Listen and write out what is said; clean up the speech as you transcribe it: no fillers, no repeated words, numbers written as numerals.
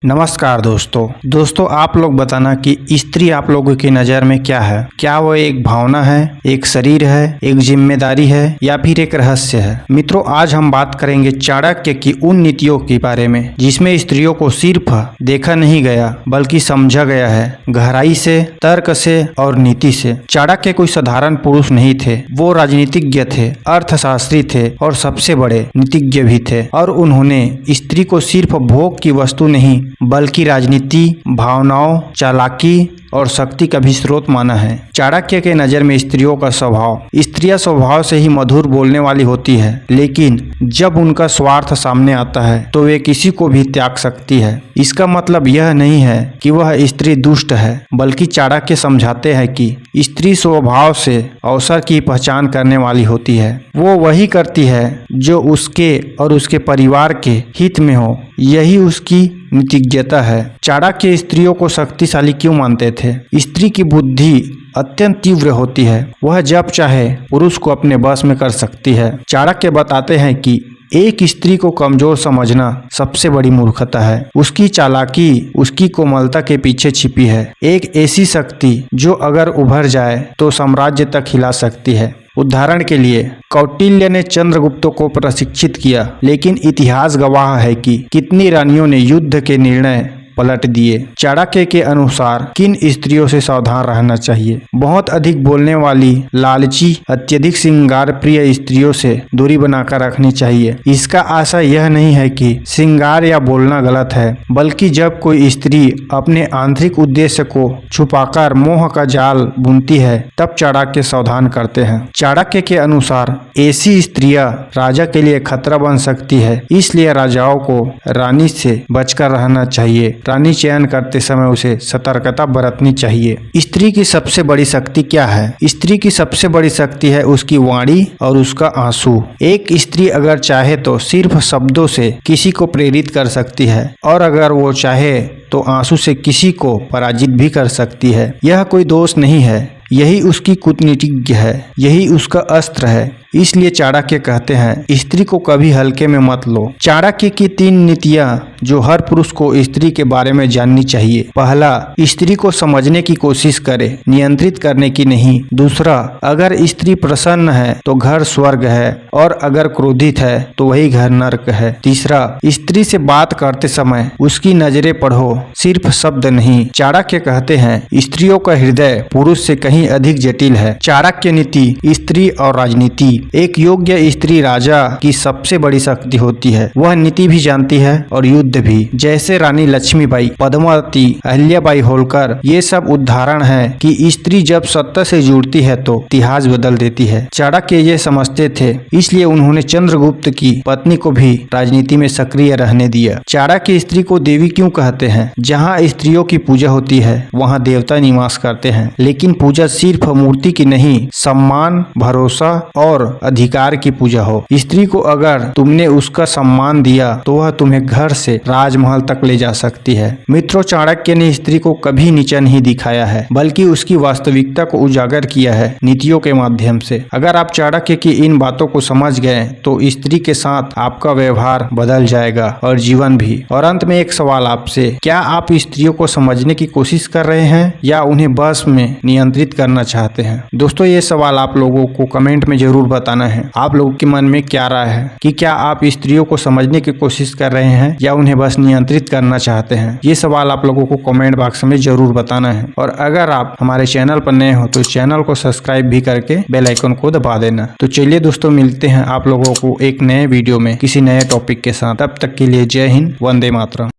नमस्कार दोस्तों आप लोग बताना कि स्त्री आप लोगों की नज़र में क्या है। क्या वो एक भावना है, एक शरीर है, एक जिम्मेदारी है या फिर एक रहस्य है। मित्रों, आज हम बात करेंगे चाणक्य की उन नीतियों के बारे में जिसमें स्त्रियों को सिर्फ देखा नहीं गया बल्कि समझा गया है, गहराई से, तर्क से और नीति से। चाणक्य कोई साधारण पुरुष नहीं थे, वो राजनीतिज्ञ थे, अर्थशास्त्री थे और सबसे बड़े नीतिज्ञ भी थे। और उन्होंने स्त्री को सिर्फ भोग की वस्तु नहीं बल्कि राजनीति, भावनाओं, चालाकी और शक्ति का भी स्रोत माना है। चाणक्य के नज़र में स्त्रियों का स्वभाव, स्त्रियां स्वभाव से ही मधुर बोलने वाली होती है, लेकिन जब उनका स्वार्थ सामने आता है तो वे किसी को भी त्याग सकती है। इसका मतलब यह नहीं है कि वह स्त्री दुष्ट है, बल्कि चाणक्य समझाते हैं कि स्त्री स्वभाव से अवसर की पहचान करने वाली होती है। वो वही करती है जो उसके और उसके परिवार के हित में हो, यही उसकी नीतिज्ञता है। चाणक्य स्त्रियों को शक्तिशाली क्यों मानते थे? स्त्री की बुद्धि अत्यंत तीव्र होती है, वह जब चाहे पुरुष को अपने बस में कर सकती है। चाणक्य बताते हैं कि एक स्त्री को कमजोर समझना सबसे बड़ी मूर्खता है। उसकी चालाकी, उसकी कोमलता के पीछे छिपी है एक ऐसी शक्ति जो अगर उभर जाए तो साम्राज्य तक हिला सकती है। उदाहरण के लिए कौटिल्य ने चंद्रगुप्त को प्रशिक्षित किया, लेकिन इतिहास गवाह है कि कितनी रानियों ने युद्ध के निर्णय पलट दिए। चाणक्य के अनुसार किन स्त्रियों से सावधान रहना चाहिए? बहुत अधिक बोलने वाली, लालची, अत्यधिक श्रृंगार प्रिय स्त्रियों से दूरी बनाकर रखनी चाहिए। इसका आशय यह नहीं है कि श्रृंगार या बोलना गलत है, बल्कि जब कोई स्त्री अपने आंतरिक उद्देश्य को छुपाकर मोह का जाल बुनती है तब चाणक्य सावधान करते हैं। चाणक्य के अनुसार ऐसी स्त्रियां राजा के लिए खतरा बन सकती है, इसलिए राजाओं को रानी से बचकर रहना चाहिए। रानी चयन करते समय उसे सतर्कता बरतनी चाहिए। स्त्री की सबसे बड़ी शक्ति क्या है? स्त्री की सबसे बड़ी शक्ति है उसकी वाणी और उसका आंसू। एक स्त्री अगर चाहे तो सिर्फ शब्दों से किसी को प्रेरित कर सकती है, और अगर वो चाहे तो आंसू से किसी को पराजित भी कर सकती है। यह कोई दोष नहीं है, यही उसकी कूटनीतिज्ञ है, यही उसका अस्त्र है। इसलिए चाणक्य कहते हैं, स्त्री को कभी हल्के में मत लो। चाणक्य की 3 नीतियां जो हर पुरुष को स्त्री के बारे में जाननी चाहिए। पहला, स्त्री को समझने की कोशिश करे, नियंत्रित करने की नहीं। दूसरा, अगर स्त्री प्रसन्न है तो घर स्वर्ग है, और अगर क्रोधित है तो वही घर नर्क है। तीसरा, स्त्री से बात करते समय उसकी नजरें पढ़ो, सिर्फ शब्द नहीं। चाणक्य कहते हैं, स्त्रियों का हृदय पुरुष से कहीं अधिक जटिल है। चाणक्य नीति, स्त्री और राजनीति। एक योग्य स्त्री राजा की सबसे बड़ी शक्ति होती है। वह नीति भी जानती है और युद्ध भी, जैसे रानी लक्ष्मीबाई, पद्मावती, अहिल्याबाई होलकर। ये सब उदाहरण है कि स्त्री जब सत्ता से जुड़ती है तो इतिहास बदल देती है। चाणक्य ये समझते थे, इसलिए उन्होंने चंद्रगुप्त की पत्नी को भी राजनीति में सक्रिय रहने दिया। चाणक्य स्त्री को देवी क्यों कहते हैं? जहाँ स्त्रियों की पूजा होती है वहाँ देवता निवास करते हैं, लेकिन पूजा सिर्फ मूर्ति की नहीं, सम्मान, भरोसा और अधिकार की पूजा हो। स्त्री को अगर तुमने उसका सम्मान दिया तो वह तुम्हें घर से राजमहल तक ले जा सकती है। मित्रों, चाणक्य ने स्त्री को कभी नीचा नहीं दिखाया है, बल्कि उसकी वास्तविकता को उजागर किया है नीतियों के माध्यम से। अगर आप चाणक्य की इन बातों को समझ गए तो स्त्री के साथ आपका व्यवहार बदल जाएगा और जीवन भी। और अंत में एक सवाल आपसे, क्या आप स्त्रियों को समझने की कोशिश कर रहे हैं या उन्हें बस में नियंत्रित करना चाहते हैं? दोस्तों, ये सवाल आप लोगों को कमेंट में जरूर बताना है। आप लोगों के मन में क्या राय है कि क्या आप स्त्रियों को समझने की कोशिश कर रहे हैं या उन्हें बस नियंत्रित करना चाहते हैं? ये सवाल आप लोगों को कमेंट बॉक्स में जरूर बताना है। और अगर आप हमारे चैनल पर नए हो तो चैनल को सब्सक्राइब भी करके बेल आइकन को दबा देना। तो चलिए दोस्तों, मिलते हैं आप लोगों को एक नए वीडियो में किसी नए टॉपिक के साथ। तब तक के लिए जय हिंद, वंदे मातरम।